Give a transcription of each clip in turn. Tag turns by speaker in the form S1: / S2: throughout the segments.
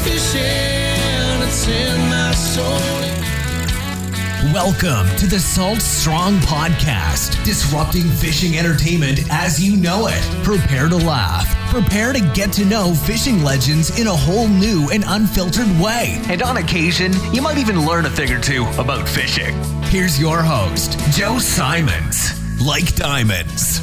S1: fishing, it's in my soul.
S2: Welcome to the Salt Strong Podcast, disrupting fishing entertainment as you know it. Prepare to laugh. Prepare to get to know fishing legends in a whole new and unfiltered way. And on occasion, you might even learn a thing or two about fishing. Here's your host, Joe Simons. Like diamonds.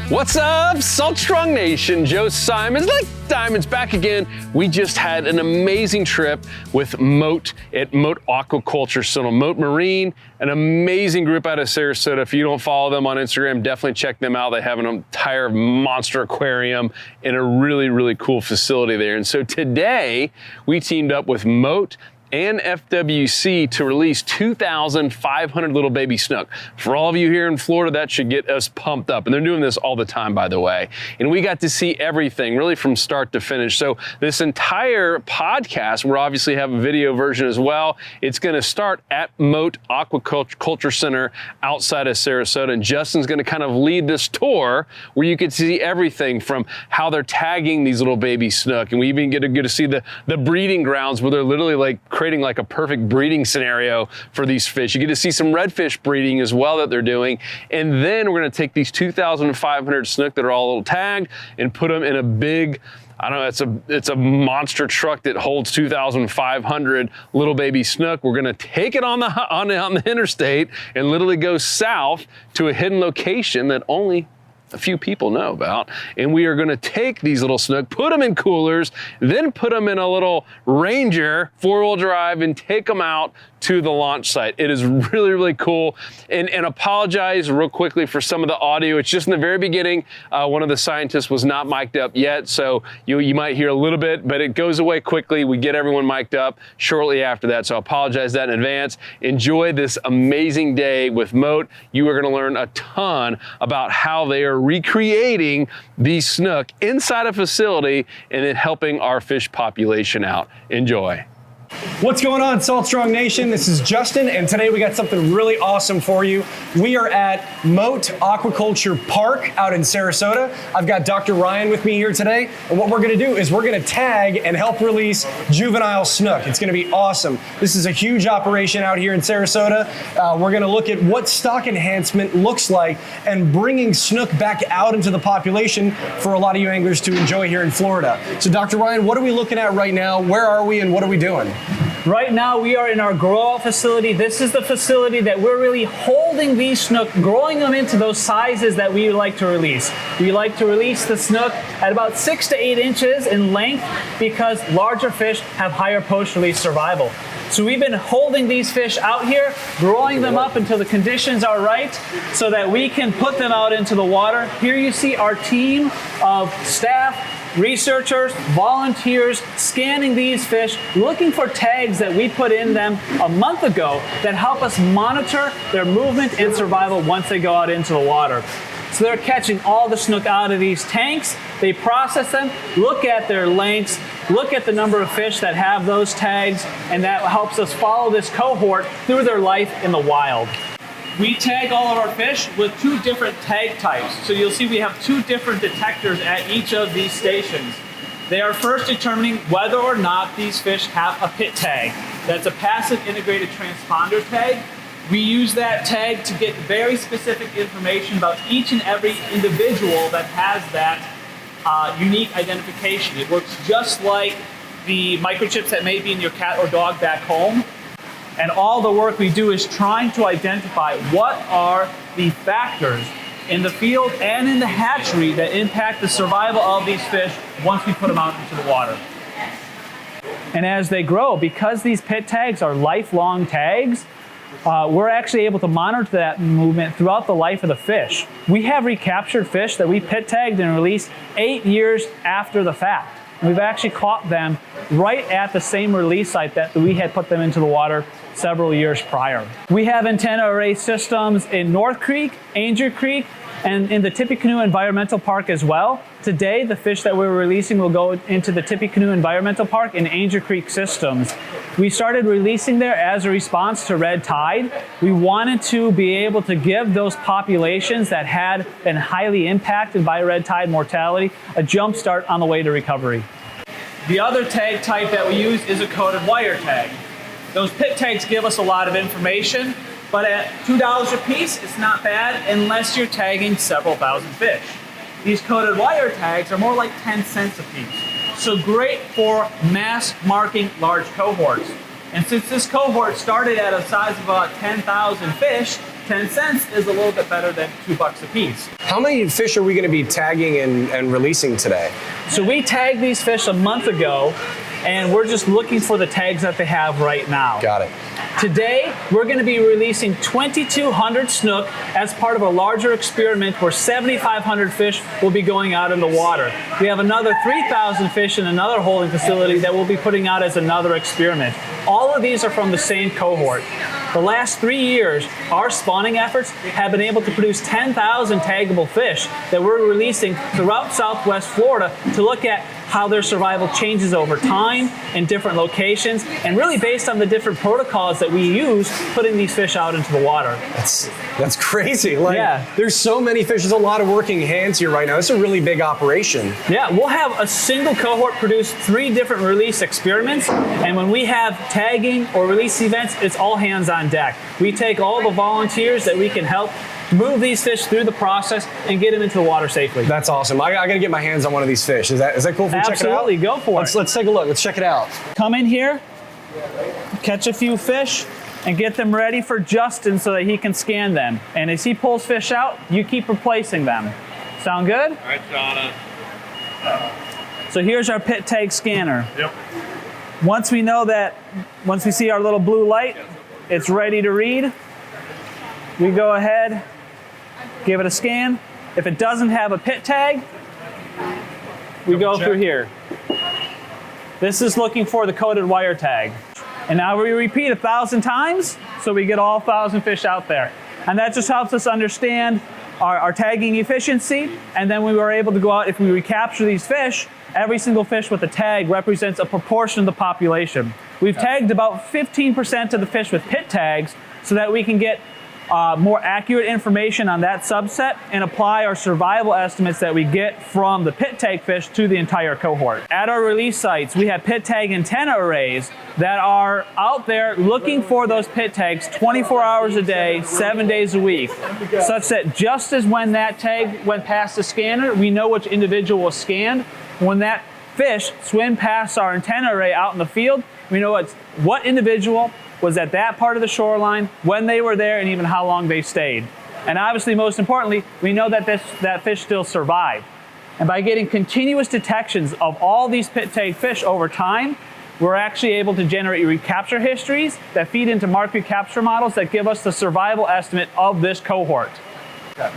S3: What's up, Salt Strong Nation? Joe Simons, like diamonds, back again. We just had an amazing trip with MOTE at MOTE Aquaculture Center. MOTE Marine, an amazing group out of Sarasota. If you don't follow them on Instagram, definitely check them out. They have an entire monster aquarium in a really, really cool facility there. And so today, we teamed up with MOTE and FWC to release 2,500 little baby snook. For all of you here in Florida, that should get us pumped up. And they're doing this all the time, by the way. And we got to see everything, really from start to finish. So this entire podcast, we'll obviously have a video version as well. It's gonna start at MOTE Aquaculture Center outside of Sarasota. And Justin's gonna kind of lead this tour where you can see everything from how they're tagging these little baby snook. And we even get to see the breeding grounds where they're literally like creating like a perfect breeding scenario for these fish. You get to see some redfish breeding as well that they're doing. And then we're gonna take these 2,500 snook that are all little tagged and put them in a big, I don't know, it's a monster truck that holds 2,500 little baby snook. We're gonna take it on the interstate and literally go south to a hidden location that only a few people know about, and we are gonna take these little snook, put them in coolers, then put them in a little Ranger 4-wheel drive and take them out to the launch site. It is really, really cool. And apologize real quickly for some of the audio. It's just in the very beginning, one of the scientists was not mic'd up yet, so you might hear a little bit, but it goes away quickly. We get everyone mic'd up shortly after that, so I apologize that in advance. Enjoy this amazing day with MOTE. You are gonna learn a ton about how they are recreating these snook inside a facility and then helping our fish population out. Enjoy.
S4: What's going on, Salt Strong Nation? This is Justin, and today we got something really awesome for you. We are at MOTE Aquaculture Park out in Sarasota. I've got Dr. Ryan with me here today, and what we're gonna do is we're gonna tag and help release juvenile snook. It's gonna be awesome. This is a huge operation out here in Sarasota. We're gonna look at what stock enhancement looks like and bringing snook back out into the population for a lot of you anglers to enjoy here in Florida. So Dr. Ryan, what are we looking at right now? Where are we and what are we doing?
S5: Right now we are in our grow-out facility. This is the facility that we're really holding these snook, growing them into those sizes that we like to release. We like to release the snook at about 6 to 8 inches in length because larger fish have higher post-release survival. So we've been holding these fish out here, growing them up until the conditions are right so that we can put them out into the water. Here you see our team of staff, researchers, volunteers scanning these fish, looking for tags that we put in them a month ago that help us monitor their movement and survival once they go out into the water. So they're catching all the snook out of these tanks, they process them, look at their lengths, look at the number of fish that have those tags, and that helps us follow this cohort through their life in the wild. We tag all of our fish with 2 different tag types. So you'll see we have 2 different detectors at each of these stations. They are first determining whether or not these fish have a pit tag. That's a passive integrated transponder tag. We use that tag to get very specific information about each and every individual that has that unique identification. It works just like the microchips that may be in your cat or dog back home. And all the work we do is trying to identify what are the factors in the field and in the hatchery that impact the survival of these fish once we put them out into the water. And as they grow, because these pit tags are lifelong tags, we're actually able to monitor that movement throughout the life of the fish. We have recaptured fish that we pit tagged and released 8 years after the fact. We've actually caught them right at the same release site that we had put them into the water several years prior. We have antenna array systems in North Creek, Angel Creek, and in the Tippecanoe Environmental Park as well. Today, the fish that we're releasing will go into the Tippecanoe Environmental Park and Angel Creek systems. We started releasing there as a response to red tide. We wanted to be able to give those populations that had been highly impacted by red tide mortality a jump start on the way to recovery. The other tag type that we use is a coated wire tag. Those pit tags give us a lot of information, but at $2 a piece, it's not bad unless you're tagging several thousand fish. These coated wire tags are more like 10 cents a piece. So great for mass marking large cohorts. And since this cohort started at a size of about 10,000 fish, 10 cents is a little bit better than $2 a piece.
S4: How many fish are we going to be tagging and releasing today?
S5: So we tagged these fish a month ago, and we're just looking for the tags that they have right now.
S4: Got it.
S5: Today, we're going to be releasing 2,200 snook as part of a larger experiment where 7,500 fish will be going out in the water. We have another 3,000 fish in another holding facility that we'll be putting out as another experiment. All of these are from the same cohort. The last 3 years, our spawning efforts have been able to produce 10,000 taggable fish that we're releasing throughout Southwest Florida to look at how their survival changes over time in different locations, and really based on the different protocols that we use putting these fish out into the water.
S4: That's crazy. Like,
S5: Yeah.
S4: There's so many fish. There's a lot of working hands here right now. It's a really big operation.
S5: Yeah, we'll have a single cohort produce 3 different release experiments, and when we have tagging or release events, it's all hands on deck. We take all the volunteers that we can help move these fish through the process and get them into the water safely.
S4: That's awesome. I got to get my hands on one of these fish. Is that cool if we check it out?
S5: Absolutely, go for it.
S4: Let's take a look. Let's check it out.
S5: Come in here, catch a few fish, and get them ready for Justin so that he can scan them. And as he pulls fish out, you keep replacing them. Sound good?
S6: All right, Shauna.
S5: So here's our pit tag scanner.
S6: Yep.
S5: Once we see our little blue light, it's ready to read. We go ahead, give it a scan. If it doesn't have a pit tag, we go through here. This is looking for the coated wire tag. And now we repeat 1,000 times, so we get all 1,000 fish out there. And that just helps us understand our tagging efficiency. And then we were able to go out, if we recapture these fish, every single fish with a tag represents a proportion of the population. We've tagged about 15% of the fish with pit tags so that we can get more accurate information on that subset and apply our survival estimates that we get from the pit tag fish to the entire cohort. At our release sites, we have pit tag antenna arrays that are out there looking for those pit tags 24 hours a day, 7 days a week, such that just as when that tag went past the scanner, we know which individual was scanned. When that fish swim past our antenna array out in the field, we know what individual was at that part of the shoreline, when they were there, and even how long they stayed. And obviously, most importantly, we know that that fish still survived. And by getting continuous detections of all these pit tag fish over time, we're actually able to generate recapture histories that feed into mark recapture models that give us the survival estimate of this cohort.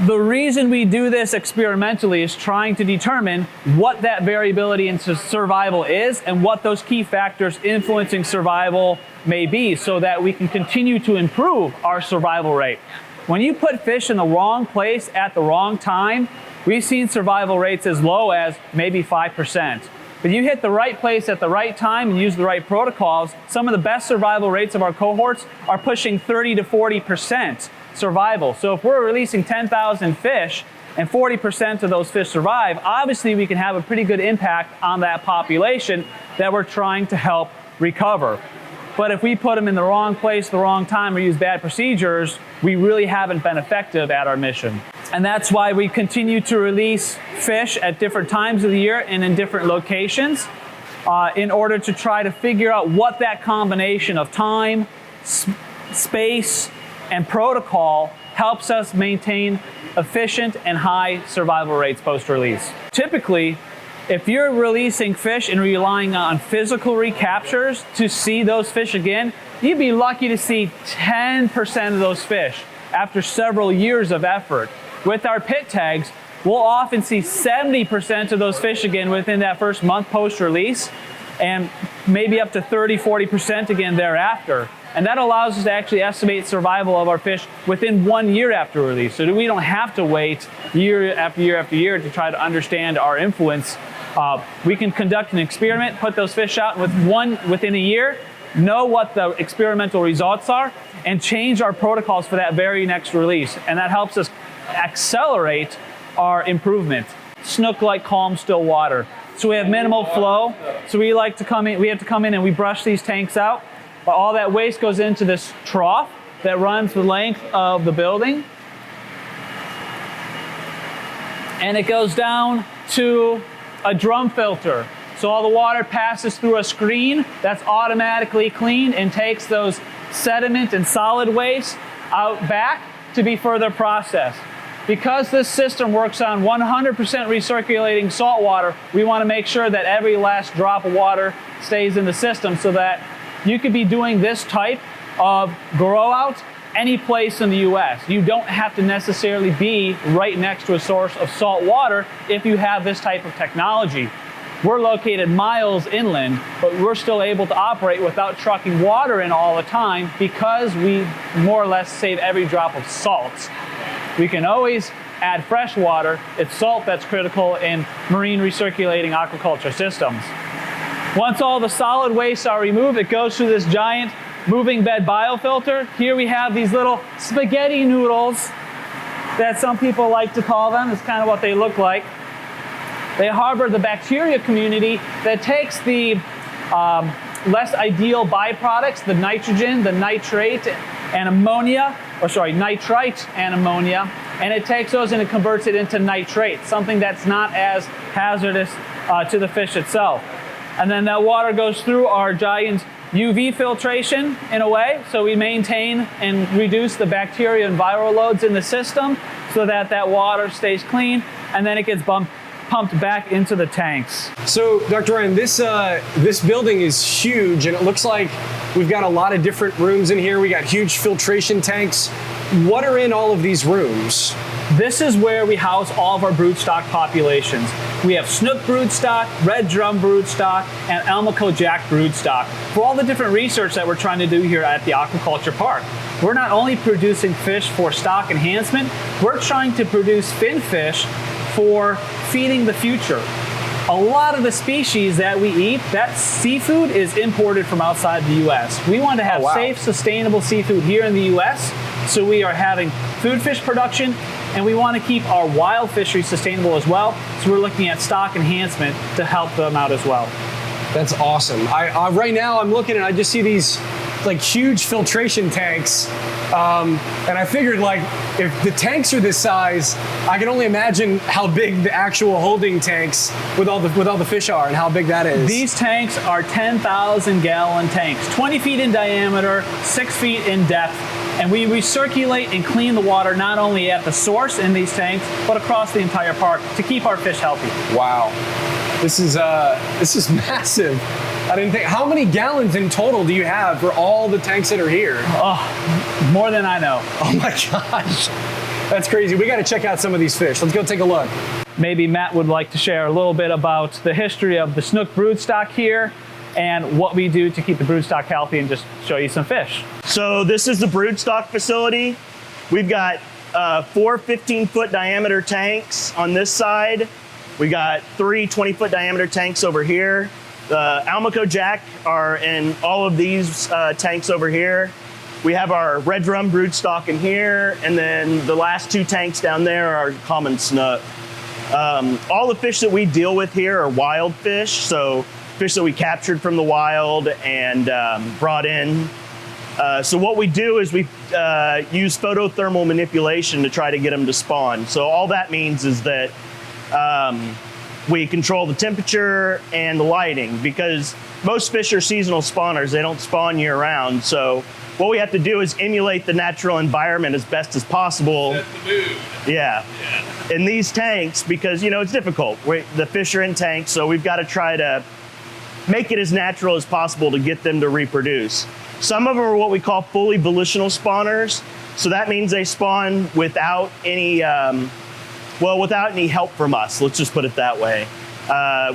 S5: The reason we do this experimentally is trying to determine what that variability in survival is and what those key factors influencing survival may be so that we can continue to improve our survival rate. When you put fish in the wrong place at the wrong time, we've seen survival rates as low as maybe 5%. But you hit the right place at the right time and use the right protocols, some of the best survival rates of our cohorts are pushing 30 to 40% survival. So if we're releasing 10,000 fish and 40% of those fish survive, obviously we can have a pretty good impact on that population that we're trying to help recover. But if we put them in the wrong place, the wrong time, or use bad procedures, we really haven't been effective at our mission. And that's why we continue to release fish at different times of the year and in different locations in order to try to figure out what that combination of time, space, and protocol helps us maintain efficient and high survival rates post-release. Typically, if you're releasing fish and relying on physical recaptures to see those fish again, you'd be lucky to see 10% of those fish after several years of effort. With our pit tags, we'll often see 70% of those fish again within that first month post-release, and maybe up to 30, 40% again thereafter. And that allows us to actually estimate survival of our fish within 1 year after release. So we don't have to wait year after year after year to try to understand our influence. We can conduct an experiment, put those fish out within a year, know what the experimental results are, and change our protocols for that very next release. And that helps us accelerate our improvement. Snook like calm, still water. so we have minimal flow. So we have to come in and we brush these tanks out. But all that waste goes into this trough that runs the length of the building. And it goes down to a drum filter. So all the water passes through a screen that's automatically cleaned and takes those sediment and solid waste out back to be further processed. Because this system works on 100% recirculating salt water, we want to make sure that every last drop of water stays in the system so that you could be doing this type of grow out any place in the US. You don't have to necessarily be right next to a source of salt water if you have this type of technology. We're located miles inland, but we're still able to operate without trucking water in all the time because we more or less save every drop of salt. We can always add fresh water. It's salt that's critical in marine recirculating aquaculture systems. Once all the solid wastes are removed, it goes through this giant moving bed biofilter. Here we have these little spaghetti noodles that some people like to call them. It's kind of what they look like. They harbor the bacteria community that takes the less ideal byproducts, the nitrogen, the nitrate, and ammonia, nitrite and ammonia, and it takes those and it converts it into nitrate, something that's not as hazardous to the fish itself. And then that water goes through our giant UV filtration in a way, so we maintain and reduce the bacteria and viral loads in the system so that that water stays clean, and then it gets pumped back into the tanks.
S4: So, Dr. Ryan, this building is huge, and it looks like we've got a lot of different rooms in here. We got huge filtration tanks. What are in all of these rooms?
S5: This is where we house all of our broodstock populations. We have snook broodstock, red drum broodstock, and Almaco jack broodstock. For all the different research that we're trying to do here at the aquaculture park, we're not only producing fish for stock enhancement, we're trying to produce fin fish for feeding the future. A lot of the species that we eat, that seafood is imported from outside the US. We want to have safe, sustainable seafood here in the US, so we are having food fish production, and we want to keep our wild fishery sustainable as well, so we're looking at stock enhancement to help them out as well.
S4: That's awesome. Right now I'm looking and I just see these like huge filtration tanks. And I figured, like, if the tanks are this size, I can only imagine how big the actual holding tanks with all the fish are and how big that is.
S5: These tanks are 10,000 gallon tanks, 20 feet in diameter, 6 feet in depth. And we recirculate and clean the water not only at the source in these tanks, but across the entire park to keep our fish healthy.
S4: Wow. This is massive. I didn't think, how many gallons in total do you have for all the tanks that are here?
S5: Oh, more than I know.
S4: Oh my gosh. That's crazy. We got to check out some of these fish. Let's go take a look.
S5: Maybe Matt would like to share a little bit about the history of the snook broodstock here and what we do to keep the broodstock healthy and just show you some fish.
S6: So this is the broodstock facility. We've got 4 15-foot diameter tanks on this side. We got 3 20-foot diameter tanks over here. The Almaco jack are in all of these tanks over here. We have our red drum broodstock in here, and then the last 2 tanks down there are common snook. All the fish that we deal with here are wild fish, so fish that we captured from the wild and brought in. So what we do is we use photothermal manipulation to try to get them to spawn. So all that means is that we control the temperature and the lighting, because most fish are seasonal spawners. They don't spawn year round. So what we have to do is emulate the natural environment as best as possible.
S3: Set the mood.
S6: Yeah. In these tanks, because, you know, it's difficult. The fish are in tanks, so we've got to try to make it as natural as possible to get them to reproduce. Some of them are what we call fully volitional spawners. So that means they spawn without any without any help from us, let's just put it that way.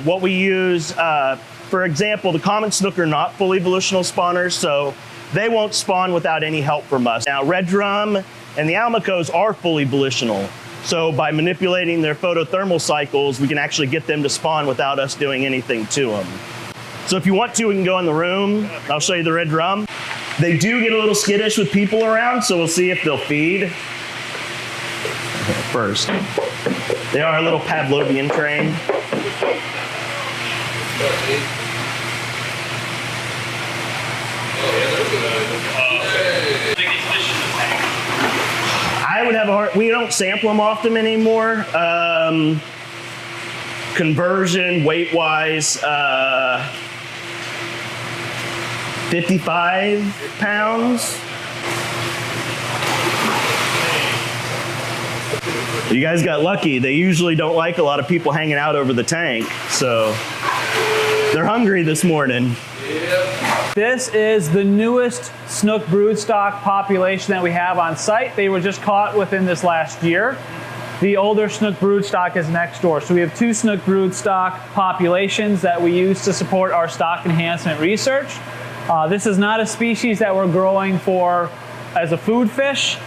S6: What we use, for example, the common snook are not fully volitional spawners, so they won't spawn without any help from us. Now, red drum and the Almacos are fully volitional. So by manipulating their photothermal cycles, we can actually get them to spawn without us doing anything to them. So if you want to, we can go in the room. I'll show you the red drum. They do get a little skittish with people around, so we'll see if they'll feed. First. They are a little Pavlovian trained. I would have a hard, we don't sample them often anymore. Conversion, weight-wise, 55 pounds. You guys got lucky. They usually don't like a lot of people hanging out over the tank, so they're hungry this morning.
S5: This is the newest snook broodstock population that we have on site. They were just caught within this last year. The older snook broodstock is next door. So we have 2 snook broodstock populations that we use to support our stock enhancement research. This is not a species that we're growing for as a food fish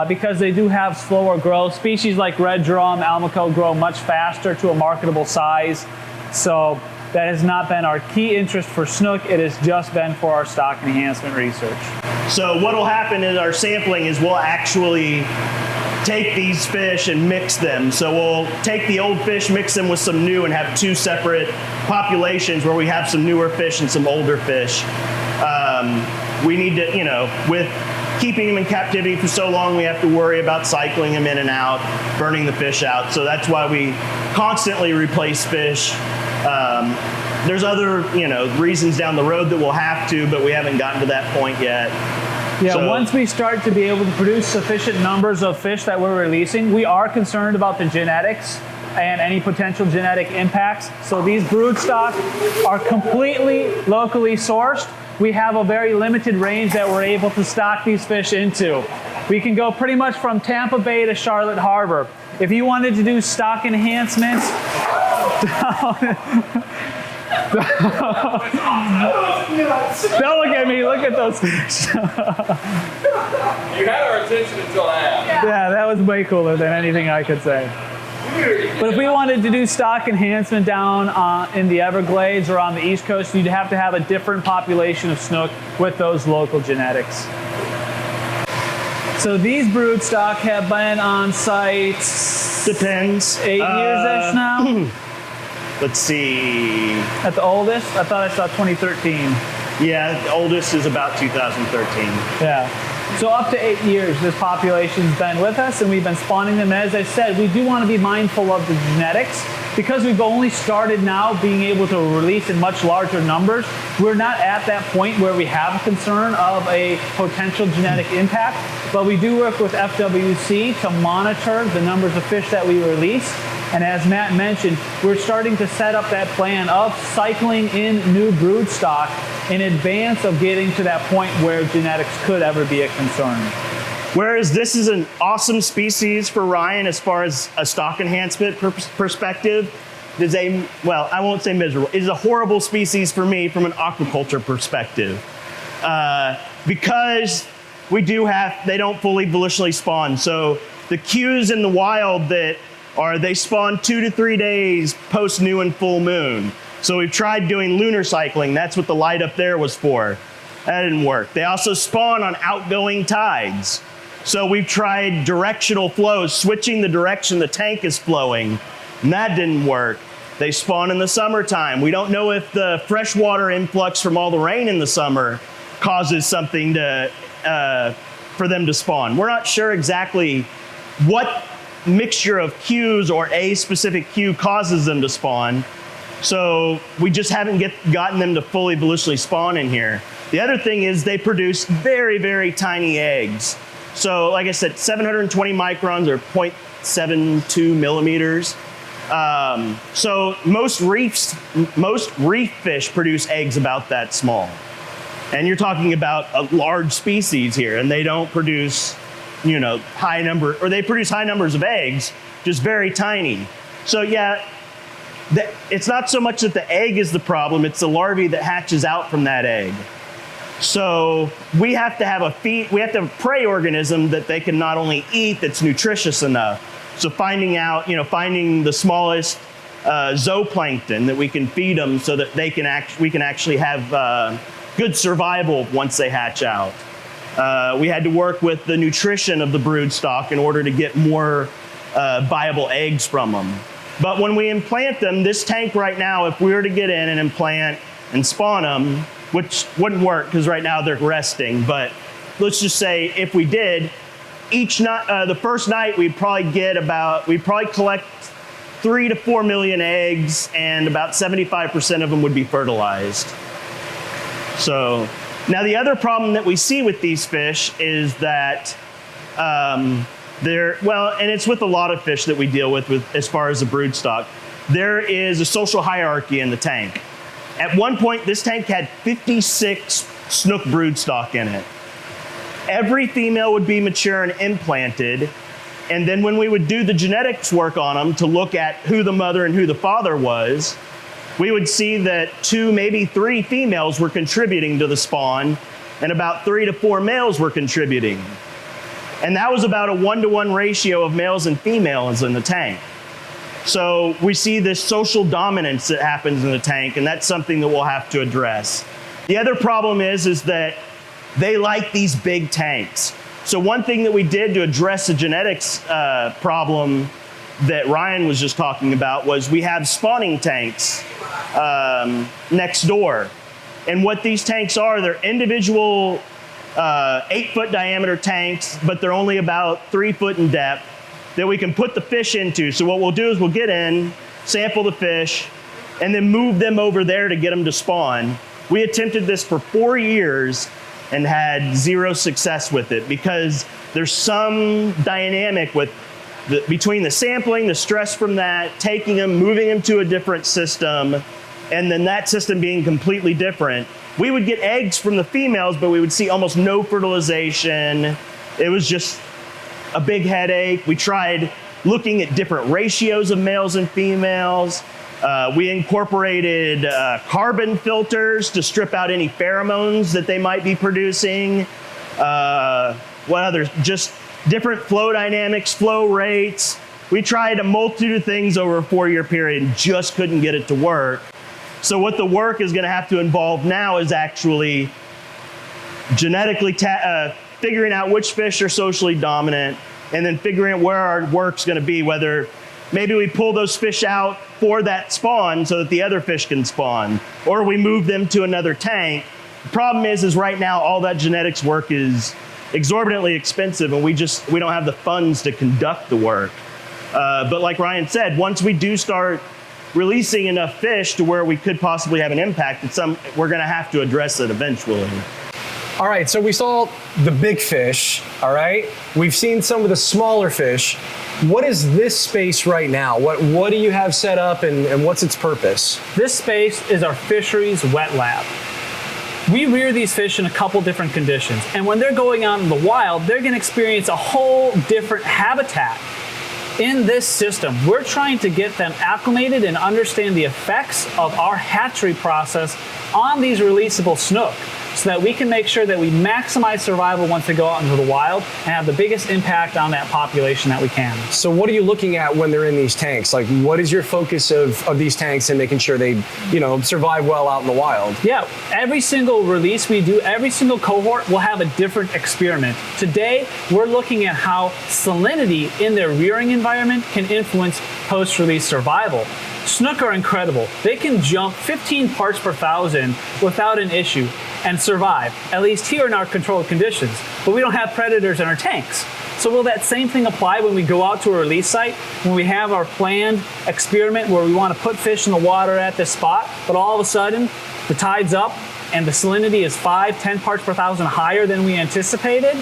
S5: because they do have slower growth. Species like red drum, almaco grow much faster to a marketable size. So that has not been our key interest for snook. It has just been for our stock enhancement research.
S6: So what will happen in our sampling is we'll actually take these fish and mix them. So we'll take the old fish, mix them with some new, and have 2 separate populations where we have some newer fish and some older fish. We need to, with keeping them in captivity for so long, we have to worry about cycling them in and out, burning the fish out. So that's why we constantly replace fish. There's other, reasons down the road that we'll have to, but we haven't gotten to that point yet.
S5: Yeah,
S6: So,
S5: once we start to be able to produce sufficient numbers of fish that we're releasing, we are concerned about the genetics and any potential genetic impacts. So these broodstock are completely locally sourced. We have a very limited range that we're able to stock these fish into. We can go pretty much from Tampa Bay to Charlotte Harbor. If you wanted to do stock enhancements don't look at me, look at those fish.
S7: You had our attention until now.
S5: Yeah, that was way cooler than anything I could say. But if we wanted to do stock enhancement down in the Everglades or on the East Coast, you'd have to have a different population of snook with those local genetics. So these broodstock have been on site
S6: depends.
S5: 8 years-ish now?
S6: Let's see.
S5: At the oldest? I thought I saw 2013.
S6: Yeah, the oldest is about 2013.
S5: Yeah. So up to 8 years, this population's been with us, and we've been spawning them. And as I said, we do want to be mindful of the genetics. Because we've only started now being able to release in much larger numbers, we're not at that point where we have a concern of a potential genetic impact. But we do work with FWC to monitor the numbers of fish that we release. And as Matt mentioned, we're starting to set up that plan of cycling in new broodstock in advance of getting to that point where genetics could ever be a concern.
S6: Whereas this is an awesome species for Ryan as far as a stock enhancement perspective, it is well, I won't say miserable, it is a horrible species for me from an aquaculture perspective. Because they don't fully volitionally spawn. So the cues in the wild they spawn 2 to 3 days post new and full moon. So we've tried doing lunar cycling. That's what the light up there was for. That didn't work. They also spawn on outgoing tides. So we've tried directional flows, switching the direction the tank is flowing, and that didn't work. They spawn in the summertime. We don't know if the freshwater influx from all the rain in the summer causes something for them to spawn. We're not sure exactly what mixture of cues or a specific cue causes them to spawn. So we just haven't gotten them to fully volitionally spawn in here. The other thing is they produce very, very tiny eggs. So like I said, 720 microns or 0.72 millimeters. So most reef fish produce eggs about that small. And you're talking about a large species here, and they don't produce, they produce high numbers of eggs, just very tiny. So yeah, it's not so much that the egg is the problem, it's the larvae that hatches out from that egg. So we have to have a prey organism that they can not only eat that's nutritious enough. So finding the smallest zooplankton that we can feed them so that we can actually have good survival once they hatch out. We had to work with the nutrition of the broodstock in order to get more viable eggs from them. But when we implant them, this tank right now, if we were to get in and implant and spawn them, which wouldn't work because right now they're resting, but let's just say if we did, each night, the first night we'd probably collect 3 to 4 million eggs, and about 75% of them would be fertilized. So now the other problem that we see with these fish is that and it's with a lot of fish that we deal with as far as the brood stock, there is a social hierarchy in the tank. At one point, this tank had 56 snook brood stock in it. Every female would be mature and implanted, and then when we would do the genetics work on them to look at who the mother and who the father was, we would see that 2, maybe 3 females were contributing to the spawn, and about 3 to 4 males were contributing. And that was about a 1-to-1 ratio of males and females in the tank. So we see this social dominance that happens in the tank, and that's something that we'll have to address. The other problem is that they like these big tanks. So one thing that we did to address the genetics problem that Ryan was just talking about was we have spawning tanks next door. And what these tanks are, they're individual 8-foot diameter tanks, but they're only about 3 foot in depth that we can put the fish into. So what we'll do is we'll get in, sample the fish, and then move them over there to get them to spawn. We attempted this for 4 years and had 0 success with it because there's some dynamic between the sampling, the stress from that, taking them, moving them to a different system, and then that system being completely different. We would get eggs from the females, but we would see almost no fertilization. It was just a big headache. We tried looking at different ratios of males and females. We incorporated carbon filters to strip out any pheromones that they might be producing. What others? Just different flow dynamics, flow rates. We tried a multitude of things over a 4-year period and just couldn't get it to work. So what the work is going to have to involve now is actually genetically figuring out which fish are socially dominant, and then figuring out where our work's going to be, whether maybe we pull those fish out for that spawn so that the other fish can spawn, or we move them to another tank. The problem is right now all that genetics work is exorbitantly expensive, and we don't have the funds to conduct the work. But like Ryan said, once we do start releasing enough fish to where we could possibly have an impact, we're going to have to address it eventually.
S4: All right, so we saw the big fish, all right? We've seen some of the smaller fish. What is this space right now? What do you have set up, and what's its purpose?
S5: This space is our fisheries wet lab. We rear these fish in a couple different conditions, and when they're going out in the wild, they're going to experience a whole different habitat. In this system, we're trying to get them acclimated and understand the effects of our hatchery process on these releasable snook, so that we can make sure that we maximize survival once they go out into the wild and have the biggest impact on that population that we can.
S4: So what are you looking at when they're in these tanks? Like, what is your focus of these tanks and making sure they, survive well out in the wild?
S5: Yeah, every single release we do, every single cohort will have a different experiment. Today, we're looking at how salinity in their rearing environment can influence post-release survival. Snook are incredible. They can jump 15 parts per thousand without an issue and survive, at least here in our controlled conditions. But we don't have predators in our tanks. So will that same thing apply when we go out to a release site, when we have our planned experiment where we want to put fish in the water at this spot, but all of a sudden the tide's up and the salinity is 5-10 parts per thousand higher than we anticipated?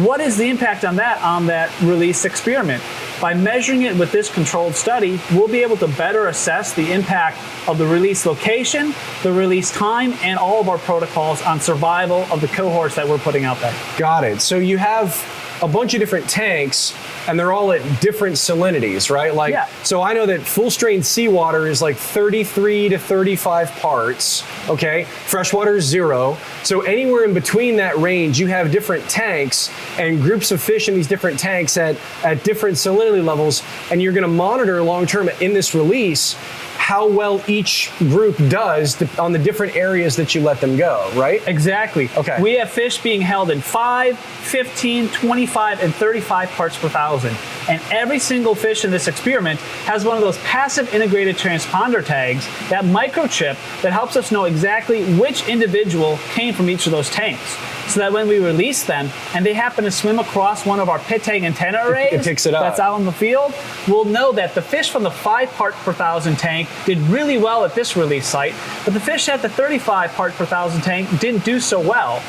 S5: What is the impact on that release experiment? By measuring it with this controlled study, we'll be able to better assess the impact of the release location, the release time, and all of our protocols on survival of the cohorts that we're putting out there.
S4: Got it. So you have a bunch of different tanks, and they're all at different salinities, right? So I know that full strain seawater is like 33 to 35 parts, okay? Freshwater is 0. So anywhere in between that range, you have different tanks and groups of fish in these different tanks at different salinity levels, and you're gonna monitor long-term in this release how well each group does on the different areas that you let them go, right?
S5: Exactly.
S4: Okay.
S5: We have fish being held in 5, 15, 25, and 35 parts per thousand. And every single fish in this experiment has one of those passive integrated transponder tags, that microchip that helps us know exactly which individual came from each of those tanks. So that when we release them and they happen to swim across one of our pit tag antenna arrays
S4: it picks it up.
S5: that's out in the field, we'll know that the fish from the 5 part per thousand tank did really well at this release site, but the fish at the 35 part per thousand tank didn't do so well.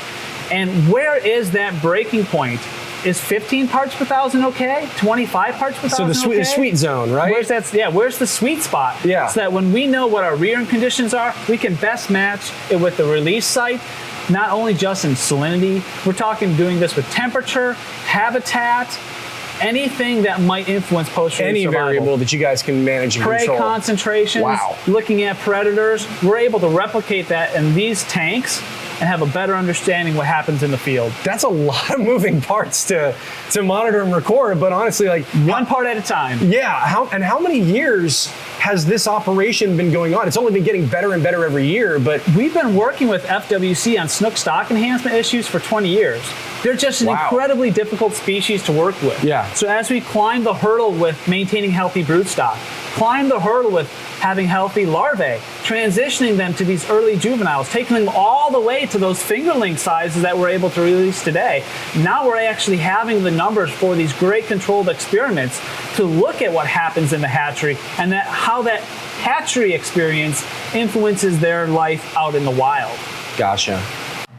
S5: And where is that breaking point? Is 15 parts per thousand okay? 25 parts per thousand
S4: So the sweet zone, right?
S5: Where's the sweet spot?
S4: Yeah.
S5: So that when we know what our rearing conditions are, we can best match it with the release site, not only just in salinity, we're talking doing this with temperature, habitat, anything that might influence post-release survival.
S4: Any variable that you guys can manage and
S5: Prey
S4: control.
S5: concentrations,
S4: Wow.
S5: looking at predators, we're able to replicate that in these tanks and have a better understanding what happens in the field.
S4: That's a lot of moving parts to monitor and record, but honestly, like
S5: One part at a time.
S4: yeah, how many years has this operation been going on? It's only been getting better and better every year, but
S5: We've been working with FWC on snook stock enhancement issues for 20 years. They're just an
S4: Wow.
S5: incredibly difficult species to work with.
S4: Yeah.
S5: So as we climb the hurdle with maintaining healthy brood stock, climb the hurdle with having healthy larvae, transitioning them to these early juveniles, taking them all the way to those fingerling sizes that we're able to release today. Now we're actually having the numbers for these great controlled experiments to look at what happens in the hatchery and how that hatchery experience influences their life out in the wild.
S4: gotcha.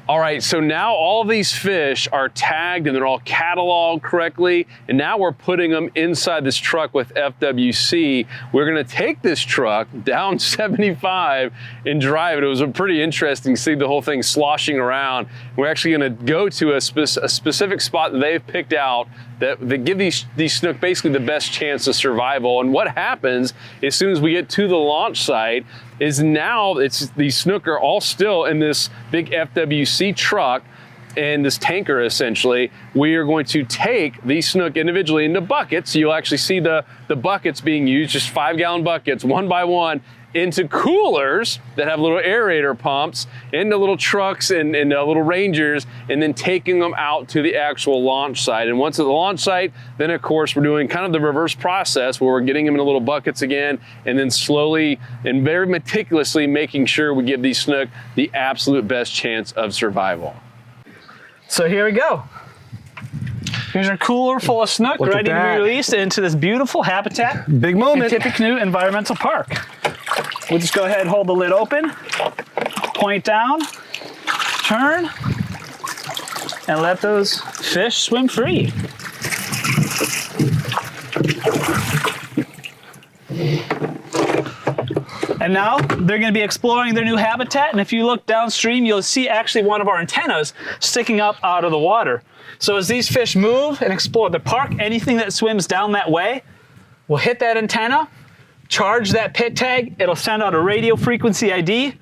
S3: All right, so now all of these fish are tagged and they're all cataloged correctly, and now we're putting them inside this truck with FWC. We're gonna take this truck down 75 and drive it. It was pretty interesting to see the whole thing sloshing around. We're actually gonna go to a specific spot that they've picked out that give these snook basically the best chance of survival. And what happens as soon as we get to the launch site is now these snook are all still in this big FWC truck and this tanker essentially. We are going to take these snook individually into buckets. You'll actually see the buckets being used, just 5-gallon buckets, one by one, into coolers that have little aerator pumps, into little trucks and little Rangers, and then taking them out to the actual launch site. And once at the launch site, then of course we're doing kind of the reverse process where we're getting them in little buckets again, and then slowly and very meticulously making sure we give these snook the absolute best chance of survival.
S5: So here we go. Here's our cooler full of snook
S4: Look at
S5: ready to
S4: that.
S5: be released into this beautiful habitat
S4: Big
S5: in
S4: moment.
S5: Tippecanoe Environmental Park. We'll just go ahead and hold the lid open, point down, turn, and let those fish swim free. And now they're going to be exploring their new habitat, and if you look downstream, you'll see actually one of our antennas sticking up out of the water. So as these fish move and explore the park, anything that swims down that way will hit that antenna, charge that pit tag, it'll send out a radio frequency ID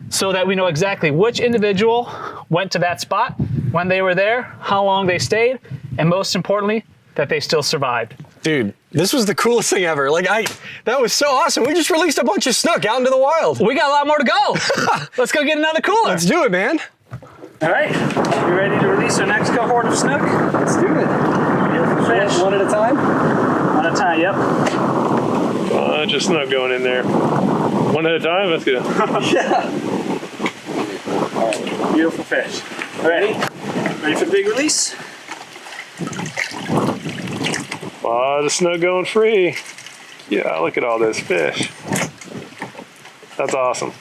S5: so that we know exactly which individual went to that spot, when they were there, how long they stayed, and most importantly, that they still survived.
S4: Dude, this was the coolest thing ever. That was so awesome. We just released a bunch of snook out into the wild.
S5: We got a lot more to go. Let's go get another cooler.
S4: Let's do it, man.
S5: All right, you ready to release our next cohort of snook?
S4: Let's do it.
S5: Beautiful fish.
S4: One at a time?
S5: One at a time, yep.
S3: Bunch of snook going in there. One at a time, that's good.
S5: Yeah. Beautiful fish. Ready? Ready for the big release?
S3: The snook going free. Yeah, look at all this fish. That's awesome.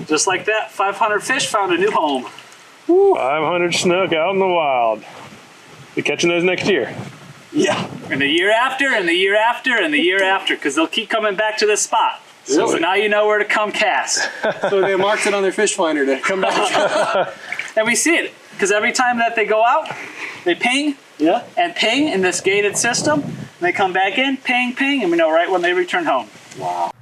S5: Just like that, 500 fish found a new home.
S3: 500 snook out in the wild. Be catching those next year.
S5: Yeah. And the year after, and the year after, and the year after, because they'll keep coming back to this spot. So now you know where to come cast.
S4: So they marked it on their fish finder to come back.
S5: And we see it, because every time that they go out, they ping and ping in this gated system. And they come back in, ping, ping, and we know right when they return home. Wow.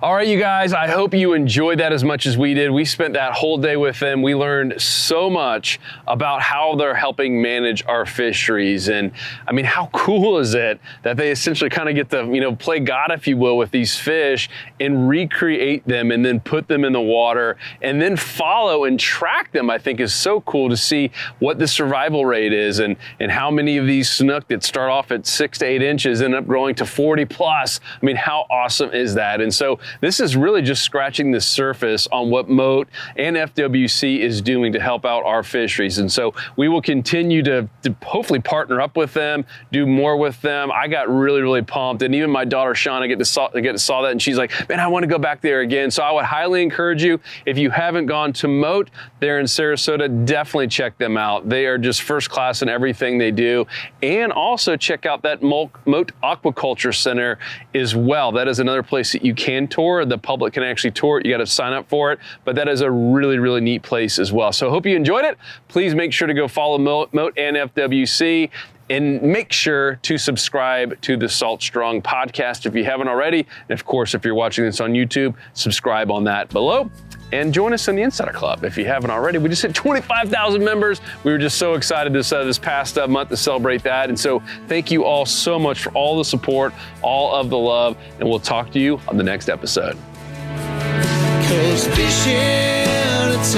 S3: All right, you guys, I hope you enjoyed that as much as we did. We spent that whole day with them. We learned so much about how they're helping manage our fisheries. And I mean, how cool is it that they essentially kind of get to, play God, if you will, with these fish and recreate them and then put them in the water and then follow and track them. I think is so cool to see what the survival rate is and how many of these snook that start off at 6 to 8 inches end up growing to 40 plus. I mean, how awesome is that? And so this is really just scratching the surface on what MOTE and FWC is doing to help out our fisheries. And so we will continue to hopefully partner up with them, do more with them. I got really, really pumped. And even my daughter, Shauna, saw that and she's like, man, I want to go back there again. So I would highly encourage you, if you haven't gone to MOTE there in Sarasota, definitely check them out. They are just first class in everything they do. And also check out that MOTE Aquaculture Center as well. That is another place that you can tour. The public can actually tour it. You got to sign up for it, but that is a really, really neat place as well. So I hope you enjoyed it. Please make sure to go follow MOTE and FWC. And make sure to subscribe to the Salt Strong podcast if you haven't already. And of course, if you're watching this on YouTube, subscribe on that below. And join us in the Insider Club if you haven't already. We just hit 25,000 members. We were just so excited this past month to celebrate that. And so thank you all so much for all the support, all of the love, and we'll talk to you on the next episode.
S1: 'Cause fishing, it's